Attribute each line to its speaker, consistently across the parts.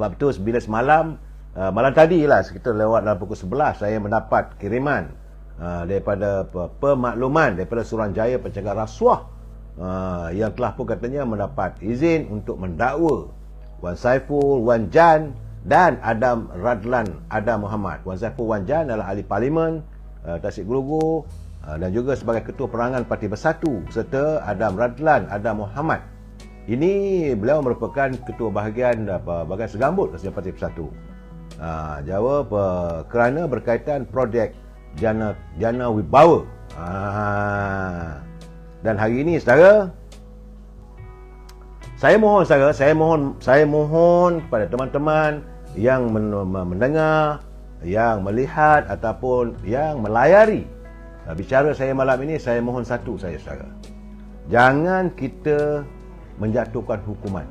Speaker 1: Sebab itu bila semalam, malam tadi lah, sekitar lewat dalam pukul 11, saya mendapat kiriman daripada pemakluman daripada Suruhanjaya Pencegah Rasuah yang telah pun katanya mendapat izin untuk mendakwa Wan Saiful, Wan Jan dan Adam Radlan Adam Muhammad. Wan Saiful Wan Jan adalah ahli parlimen Tasik Glugur dan juga sebagai ketua perangan Parti Bersatu, serta Adam Radlan Adam Muhammad. Ini beliau merupakan ketua bahagian segambut dalam Parti Bersatu. Jawab kerana berkaitan projek Jana Wibawa. Dan hari ini saudara, saya mohon kepada teman-teman yang mendengar, yang melihat ataupun yang melayari bicara saya malam ini, saya mohon satu saja saudara. Jangan kita menjatuhkan hukuman.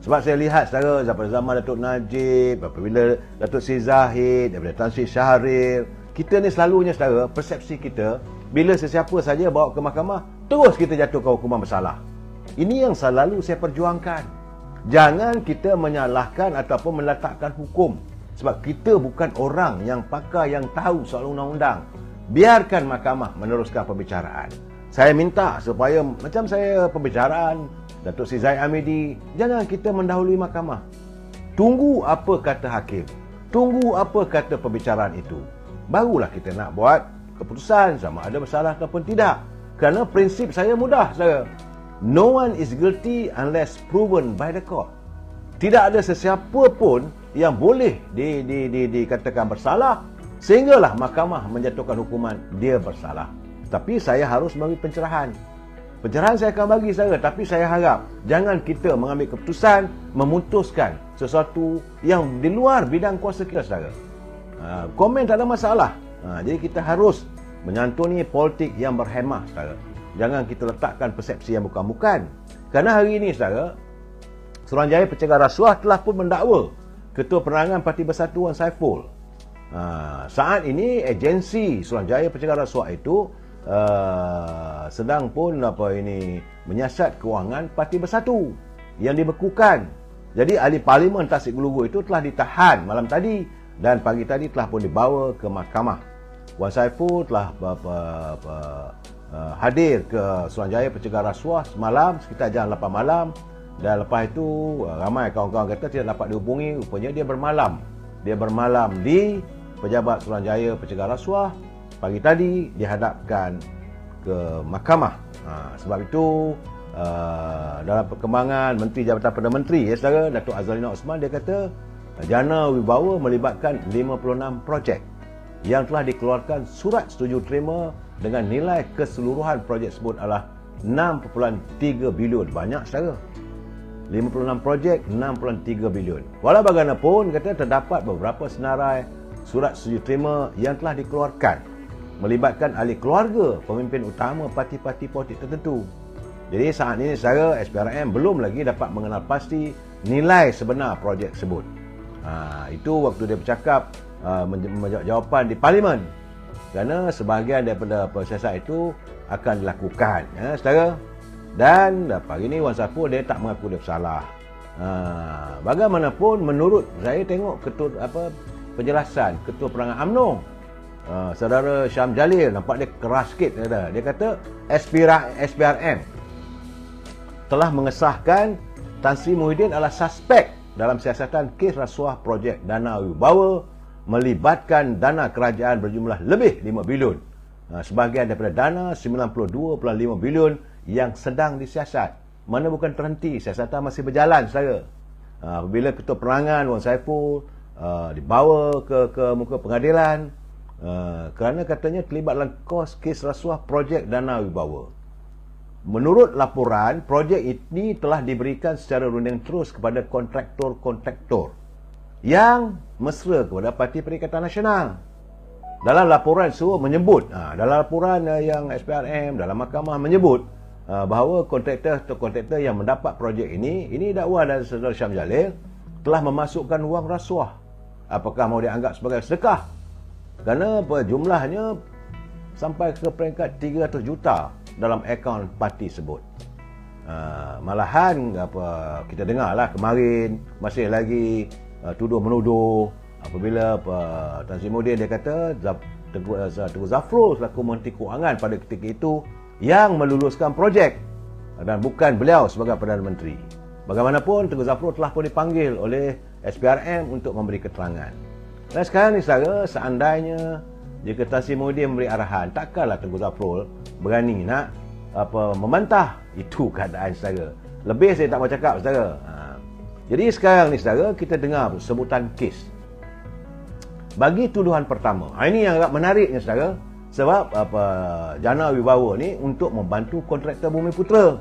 Speaker 1: Sebab saya lihat saudara, daripada zaman Datuk Najib, apabila Datuk Sri Zahid, daripada Tan Sri Syahrir, kita ni selalunya saudara, persepsi kita, bila sesiapa saja bawa ke mahkamah, terus kita jatuhkan hukuman bersalah. Ini yang selalu saya perjuangkan. Jangan kita menyalahkan ataupun meletakkan hukum. Sebab kita bukan orang yang pakar, yang tahu soal undang-undang. Biarkan mahkamah meneruskan pembicaraan. Saya minta supaya, macam saya pembicaraan Datuk Sri Zahid Hamidi, jangan kita mendahului mahkamah. Tunggu apa kata hakim. Tunggu apa kata pembicaraan itu. Barulah kita nak buat keputusan sama ada bersalah ataupun tidak. Kerana prinsip saya mudah saudara. No one is guilty unless proven by the court. Tidak ada sesiapa pun yang boleh dikatakan bersalah sehinggalah mahkamah menjatuhkan hukuman dia bersalah. Tapi saya harus bagi pencerahan. Pencerahan saya akan bagi saudara, tapi saya harap jangan kita mengambil keputusan memutuskan sesuatu yang di luar bidang kuasa kita saudara. Komen tak ada masalah. Jadi kita harus menyantuni politik yang berhemah saudara. Jangan kita letakkan persepsi yang bukan-bukan. Kerana hari ini saudara, Suruhanjaya Pencegah Rasuah telah pun mendakwa Ketua Penerangan Parti Bersatu Wan Saiful. Saat ini agensi Suruhanjaya Pencegah Rasuah itu sedang pun menyiasat kewangan Parti Bersatu yang dibekukan. Jadi ahli parlimen Tasik Glugur itu telah ditahan malam tadi dan pagi tadi telah pun dibawa ke mahkamah. Wan Saiful telah hadir ke Suruhanjaya Pencegah Rasuah semalam sekitar jam 8 malam, dan lepas itu ramai kawan-kawan kata tidak dapat dihubungi. Rupanya dia bermalam di Pejabat Suruhanjaya Pencegah Rasuah. Pagi tadi dihadapkan ke mahkamah. Sebab itu dalam perkembangan Menteri Jabatan Perdana Menteri saudara, Datuk Azalina Osman, dia kata Jana Wibawa melibatkan 56 projek yang telah dikeluarkan surat setuju terima dengan nilai keseluruhan projek tersebut adalah 6.3 bilion. Banyak saudara. 56 projek, 6.3 bilion. Walau bagaimanapun, kata terdapat beberapa senarai surat setuju terima yang telah dikeluarkan melibatkan ahli keluarga pemimpin utama parti-parti politik tertentu. Jadi saat ini saudara, SPRM belum lagi dapat mengenal pasti nilai sebenar projek tersebut. Itu waktu dia bercakap menjawab jawapan di parlimen. Kerana sebahagian daripada proses itu akan dilakukan, saudara. Dan pagi ini Wan Saiful dia tak mengaku dia bersalah. Bagaimanapun menurut saya tengok penjelasan Ketua Perangan UMNO, Saudara Syam Jalil, nampak dia keras sikit. Dia kata SPRM telah mengesahkan Tan Sri Muhyiddin adalah suspek dalam siasatan kes rasuah projek Dana Wibawa melibatkan dana kerajaan berjumlah lebih 5 bilion. Sebahagian daripada dana 92.5 bilion yang sedang disiasat. Mana bukan terhenti, siasatan masih berjalan saudara. Apabila Ketua Penerangan Wan Saiful dibawa ke muka pengadilan kerana katanya terlibat dalam kos kes rasuah projek Dana Wibawa. Menurut laporan, projek ini telah diberikan secara runding terus kepada kontraktor-kontraktor yang mesra kepada Parti Perikatan Nasional. Dalam laporan semua menyebut, dalam laporan yang SPRM dalam mahkamah menyebut bahawa kontraktor yang mendapat projek ini dakwa dari Saudara Syam Jalil telah memasukkan wang rasuah. Apakah mau dianggap sebagai sedekah? Kerana jumlahnya sampai ke peringkat 300 juta dalam akaun parti tersebut. Malahan kita dengarlah kemarin masih lagi tuduh menuduh apabila Tan Sri Muhyiddin dia kata Tengku Zafrul selaku Menteri Kewangan pada ketika itu yang meluluskan projek dan bukan beliau sebagai Perdana Menteri. Bagaimanapun Tengku Zafrul telah pun dipanggil oleh SPRM untuk memberi keterangan. Dan sekarang ni saudara, seandainya jika Tan Sri Muhyiddin memberi arahan, takkanlah Tengku Zafrul berani nak membantah. Itu keadaan saudara. Lebih saya tak mau cakap saudara. Jadi sekarang ni saudara, kita dengar sebutan kes. Bagi tuduhan pertama, ini yang agak menariknya saudara, sebab Jana Wibawa ni untuk membantu kontraktor Bumiputera.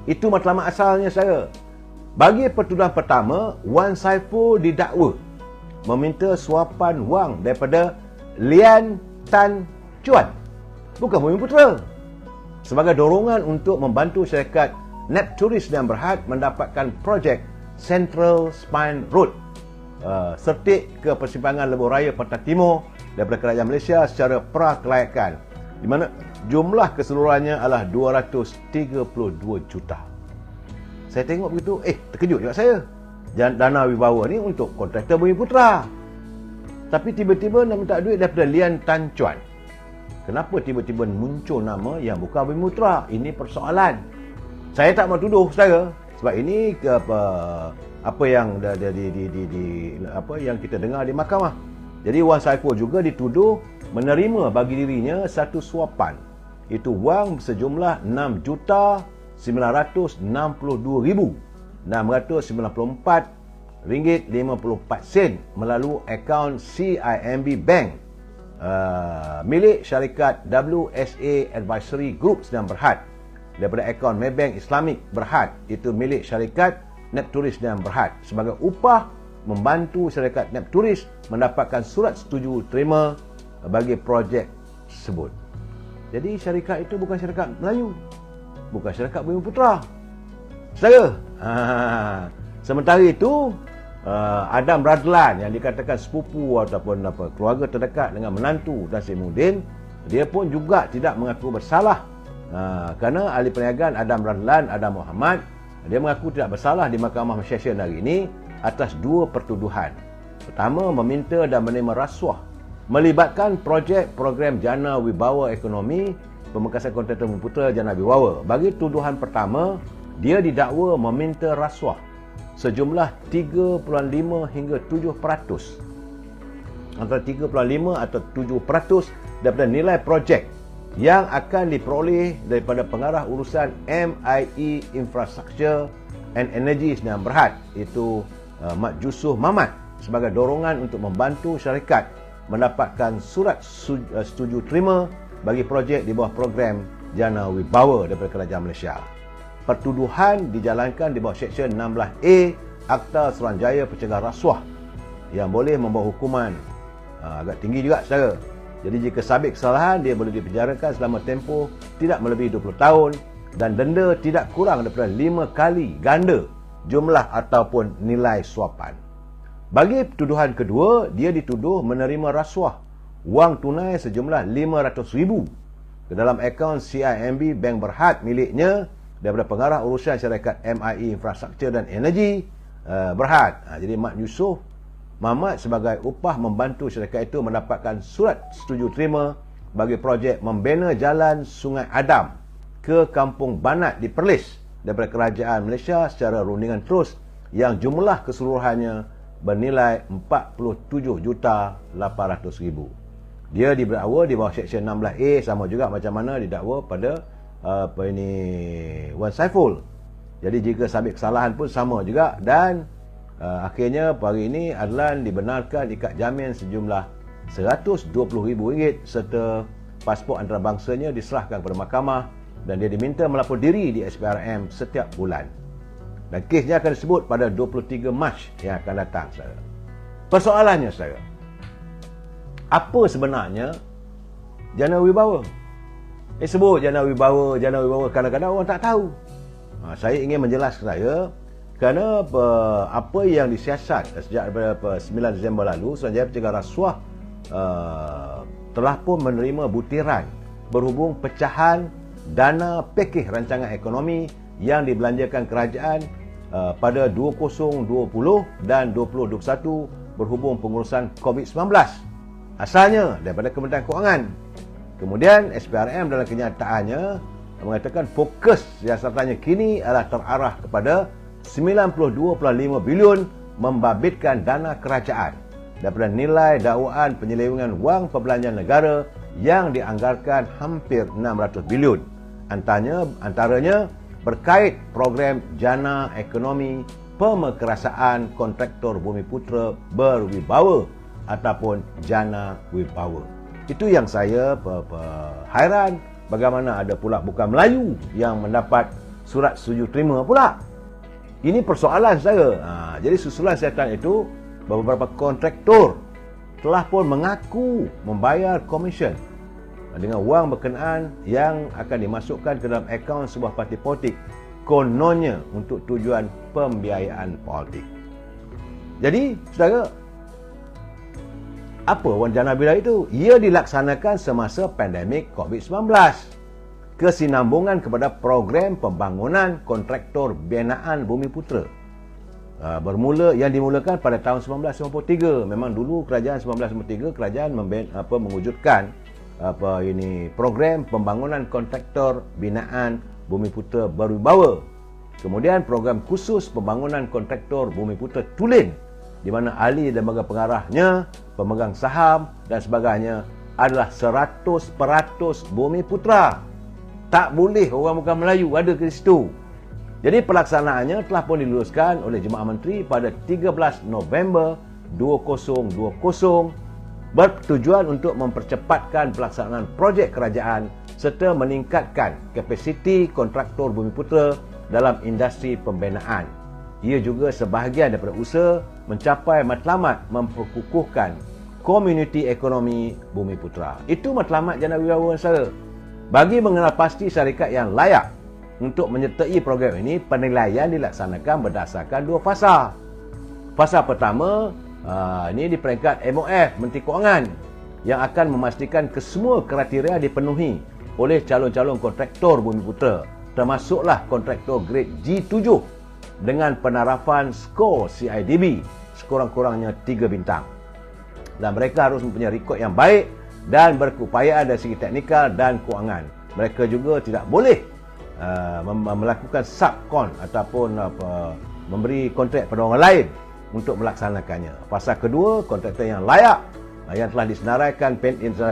Speaker 1: Itu matlamat asalnya saudara. Bagi pertuduhan pertama, Wan Saiful didakwa meminta suapan wang daripada Lian Tan Chuan, bukan Bumiputera, sebagai dorongan untuk membantu syarikat Nepturis dan Berhad mendapatkan projek Central Spine Road, sertik ke persimpangan Lebuh Raya Pantai Timur daripada kerajaan Malaysia secara prakelayakan, di mana jumlah keseluruhannya adalah 232 juta. Saya tengok begitu, terkejut juga saya. Dana Wibawa ni untuk kontraktor Bumiputera, tapi tiba-tiba nak minta duit daripada Lian Tan Chuan. Kenapa tiba-tiba muncul nama yang bukan Bumiputera? Ini persoalan. Saya tak mau tuduh saudara, sebab ini apa yang yang kita dengar di mahkamah. Jadi Wan Saiful juga dituduh menerima bagi dirinya satu suapan, itu wang sejumlah 6,662,694 ringgit 54 sen melalui akaun CIMB Bank milik syarikat WSA Advisory Group Sdn Bhd daripada akaun Maybank Islamic Berhad, itu milik syarikat Nepturis Sdn Bhd, sebagai upah membantu syarikat Nepturis mendapatkan surat setuju terima bagi projek tersebut. Jadi syarikat itu bukan syarikat Melayu, bukan syarikat Bumiputera saudara. Sementara itu Adam Radlan yang dikatakan sepupu ataupun keluarga terdekat dengan menantu Tan Sri Muhyiddin, dia pun juga tidak mengaku bersalah, kerana ahli perniagaan Adam Radlan, Adam Muhammad, dia mengaku tidak bersalah di Mahkamah Session hari ini atas dua pertuduhan. Pertama, meminta dan menerima rasuah melibatkan projek program Jana Wibawa Ekonomi Pemekasan Kontraktor Bumiputera Jana Wibawa. Bagi tuduhan pertama, dia didakwa meminta rasuah sejumlah 3.5 hingga 7%, antara 3.5 atau 7% daripada nilai projek yang akan diperoleh daripada pengarah urusan MIE Infrastructure and Energy Sdn Bhd, itu Mat Yusof Mamat, sebagai dorongan untuk membantu syarikat mendapatkan surat setuju terima bagi projek di bawah program Jana Wibawa daripada kerajaan Malaysia. Pertuduhan dijalankan di bawah Seksyen 16A Akta Suruhanjaya Pencegahan Rasuah yang boleh membawa hukuman agak tinggi juga saudara. Jadi jika sabit kesalahan, dia boleh dipenjarakan selama tempoh tidak melebihi 20 tahun dan denda tidak kurang daripada 5 kali ganda jumlah ataupun nilai suapan. Bagi tuduhan kedua, dia dituduh menerima rasuah wang tunai sejumlah 500,000 ke dalam akaun CIMB Bank Berhad miliknya daripada pengarah urusan syarikat MIE Infrastructure dan Energy Berhad. Jadi Mat Yusof Mamat sebagai upah membantu syarikat itu mendapatkan surat setuju terima bagi projek membina jalan Sungai Adam ke Kampung Banat di Perlis daripada kerajaan Malaysia secara rundingan terus yang jumlah keseluruhannya bernilai 47,800,000. Dia didakwa di bawah Seksyen 16A, sama juga macam mana didakwa pada Wan Saiful. Jadi jika sabit kesalahan pun sama juga, dan akhirnya hari ini Adlan dibenarkan ikat jamin sejumlah RM120,000 serta pasport antarabangsanya diserahkan kepada mahkamah dan dia diminta melapor diri di SPRM setiap bulan. Dan kesnya akan disebut pada 23 Mac yang akan datang saudara. Persoalannya saudara, apa sebenarnya Jana Wibawa? Sebut Jana Wibawa, kadang-kadang orang tak tahu. Saya ingin menjelaskan saya, kerana apa yang disiasat sejak daripada 9 Disember lalu, Suruhanjaya Pencegahan Rasuah telah pun menerima butiran berhubung pecahan dana pakej rancangan ekonomi yang dibelanjakan kerajaan pada 2020 dan 2021 berhubung pengurusan COVID-19. Asalnya daripada Kementerian Kewangan. Kemudian SPRM dalam kenyataannya mengatakan fokus siasatannya kini adalah terarah kepada 92.5 bilion membabitkan dana kerajaan daripada nilai dakwaan penyelewengan wang perbelanjaan negara yang dianggarkan hampir 600 bilion. Antaranya berkait program Jana Ekonomi Pemerkasaan Kontraktor Bumiputera Berwibawa ataupun Jana Wibawa. Itu yang saya hairan, bagaimana ada pula bukan Melayu yang mendapat surat setuju terima pula. Ini persoalan saya. Jadi susulan siasatan itu, beberapa kontraktor telah pun mengaku membayar komisen dengan wang berkenaan yang akan dimasukkan ke dalam akaun sebuah parti politik, kononnya untuk tujuan pembiayaan politik. Jadi, saudara, apa wang jana bila itu? Ia dilaksanakan semasa pandemik COVID-19. Kesinambungan kepada program pembangunan kontraktor binaan Bumiputera. Yang dimulakan pada tahun 1993. Memang dulu kerajaan 1993 kerajaan mewujudkan program pembangunan kontraktor binaan Bumiputera Berwibawa. Kemudian program khusus pembangunan kontraktor Bumiputera Tulen, di mana ahli dan lembaga pengarahnya, pemegang saham dan sebagainya adalah 100% Bumiputera. Tak boleh orang bukan Melayu ada ke situ. Jadi pelaksanaannya telah pun diluluskan oleh Jemaah Menteri pada 13 November 2020 bertujuan untuk mempercepatkan pelaksanaan projek kerajaan serta meningkatkan kapasiti kontraktor Bumiputera dalam industri pembinaan. Ia juga sebahagian daripada usaha mencapai matlamat memperkukuhkan komuniti ekonomi Bumiputera. Itu matlamat Jana Wibawa saya. Bagi mengenal pasti syarikat yang layak untuk menyertai program ini, penilaian dilaksanakan berdasarkan dua fasa. Fasa pertama, ini di peringkat MOF, Menteri Kewangan, yang akan memastikan kesemua kriteria dipenuhi oleh calon-calon kontraktor Bumiputera, termasuklah kontraktor grade G7 dengan penarafan skor CIDB sekurang-kurangnya 3 bintang. Dan mereka harus mempunyai rekod yang baik dan berkeupayaan dari segi teknikal dan kewangan. Mereka juga tidak boleh melakukan subkon ataupun memberi kontrak pada orang lain untuk melaksanakannya. Fasa kedua, kontraktor yang layak yang telah disenaraikan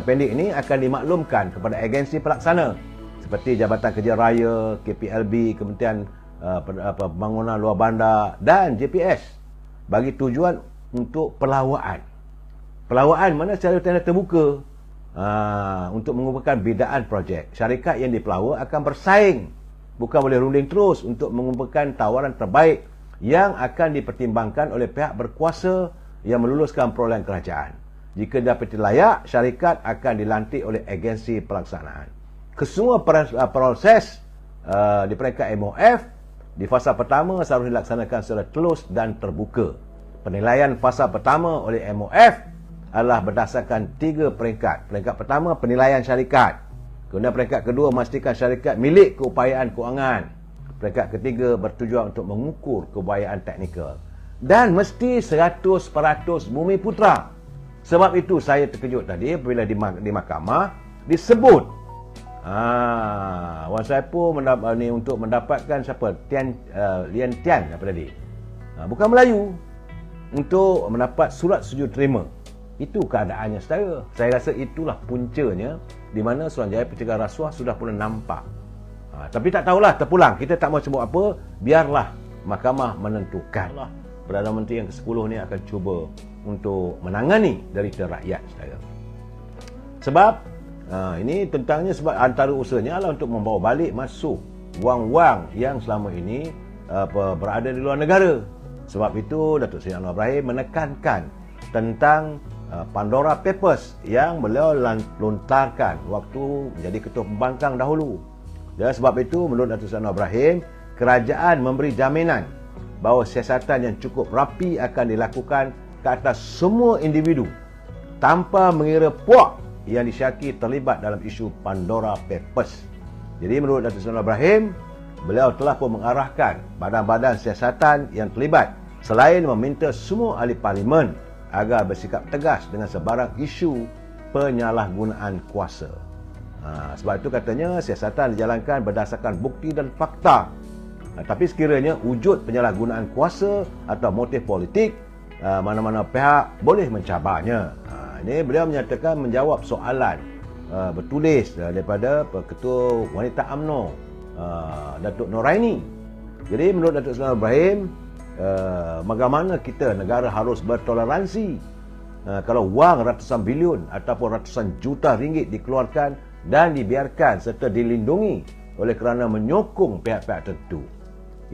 Speaker 1: pendek ini akan dimaklumkan kepada agensi pelaksana seperti Jabatan Kerja Raya, KPLB, Kementerian Pembangunan Luar Bandar dan JPS bagi tujuan untuk pelawaan. Pelawaan mana secara tanda terbuka untuk mengumpulkan bidaan projek. Syarikat yang dipelawa akan bersaing, bukan boleh runding terus untuk mengumpulkan tawaran terbaik yang akan dipertimbangkan oleh pihak berkuasa yang meluluskan perolehan kerajaan. Jika dapati layak, syarikat akan dilantik oleh agensi pelaksanaan. Kesemua proses di peringkat MOF di fasa pertama seharusnya dilaksanakan secara telus dan terbuka. Penilaian fasa pertama oleh MOF adalah berdasarkan 3 peringkat. Peringkat pertama, penilaian syarikat. Kemudian peringkat kedua, memastikan syarikat milik keupayaan kewangan. Peringkat ketiga, bertujuan untuk mengukur keupayaan teknikal. Dan mesti 100% Bumiputera. Sebab itu saya terkejut tadi apabila di mahkamah disebut Wan Saipul untuk mendapatkan siapa? Lian Tian apa tadi? Bukan Melayu, untuk mendapat surat setuju terima. Itu keadaannya saudara. Saya rasa itulah puncanya di mana Suruhanjaya Pencegahan Rasuah sudah pun nampak. Tapi tak tahulah, terpulang. Kita tak mau sebut apa, biarlah mahkamah menentukan. Perdana Menteri yang ke-10 ni akan cuba untuk menangani derita rakyat saudara. Sebab ini tentangnya sebab antara usahanya adalah untuk membawa balik masuk wang-wang yang selama ini berada di luar negara. Sebab itu Datuk Seri Anwar Ibrahim menekankan tentang Pandora Papers yang beliau lontarkan waktu menjadi Ketua Pembangkang dahulu. Dan sebab itu menurut Datuk Seri Anwar Ibrahim, kerajaan memberi jaminan bahawa siasatan yang cukup rapi akan dilakukan ke atas semua individu tanpa mengira puak yang disyaki terlibat dalam isu Pandora Papers. Jadi menurut Datuk Seri Ibrahim, beliau telah pun mengarahkan badan-badan siasatan yang terlibat selain meminta semua ahli parlimen agar bersikap tegas dengan sebarang isu penyalahgunaan kuasa. Sebab itu katanya siasatan dijalankan berdasarkan bukti dan fakta. Tapi sekiranya wujud penyalahgunaan kuasa atau motif politik, mana-mana pihak boleh mencabarnya. Ini beliau menyatakan menjawab soalan bertulis daripada Ketua Wanita UMNO Datuk Noraini. Jadi menurut Datuk Seri Ibrahim, bagaimana kita negara harus bertoleransi kalau wang ratusan bilion ataupun ratusan juta ringgit dikeluarkan dan dibiarkan serta dilindungi oleh kerana menyokong pihak-pihak tertentu.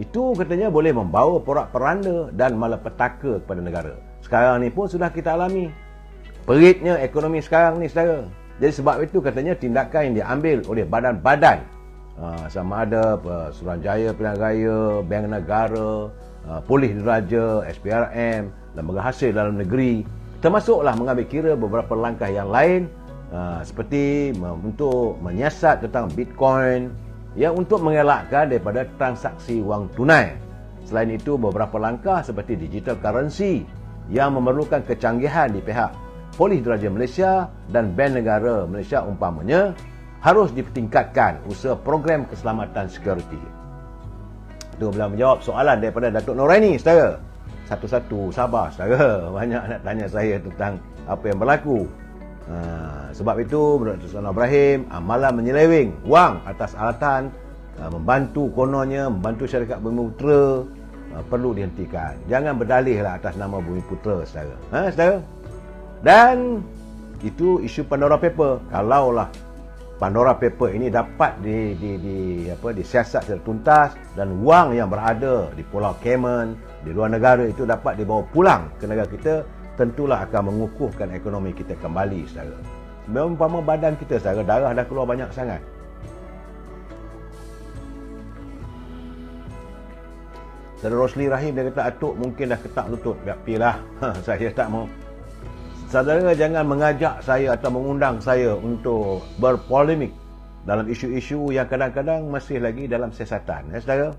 Speaker 1: Itu katanya boleh membawa porak-peranda dan malapetaka kepada negara. Sekarang ni pun sudah kita alami peritnya ekonomi sekarang ni, saudara. Jadi sebab itu katanya tindakan yang diambil oleh badan-badan sama ada Suruhanjaya Pilihan Raya, Bank Negara, Polis Diraja, SPRM, Lembaga Hasil Dalam Negeri, termasuklah mengambil kira beberapa langkah yang lain seperti untuk menyiasat tentang Bitcoin untuk mengelakkan daripada transaksi wang tunai. Selain itu, beberapa langkah seperti digital currency yang memerlukan kecanggihan di pihak Polis Diraja Malaysia dan Bank Negara Malaysia umpamanya harus dipertingkatkan usaha program keselamatan security. Itu beliau menjawab soalan daripada Datuk Noraini, saudara. Satu-satu, sabar saudara. Banyak nak tanya saya tentang apa yang berlaku. Sebab itu menurut Datuk Seri Ibrahim, amalan menyeleweng wang atas alatan membantu kononnya, membantu syarikat Bumiputera perlu dihentikan. Jangan berdalihlah atas nama Bumiputera, saudara. Saudara? Dan itu isu Pandora Paper. Kalaulah Pandora Paper ini dapat disiasat secara tuntas dan wang yang berada di Pulau Cayman, di luar negara itu dapat dibawa pulang ke negara kita, tentulah akan mengukuhkan ekonomi kita kembali, saudara. Umpama badan kita, saudara, darah dah keluar banyak sangat. Saudara Rosli Rahim dia kata, Atuk mungkin dah ketak lutut. Biar pilah. Saya tak mau. Saudara jangan mengajak saya atau mengundang saya untuk berpolemik dalam isu-isu yang kadang-kadang masih lagi dalam siasatan. Ya, saudara?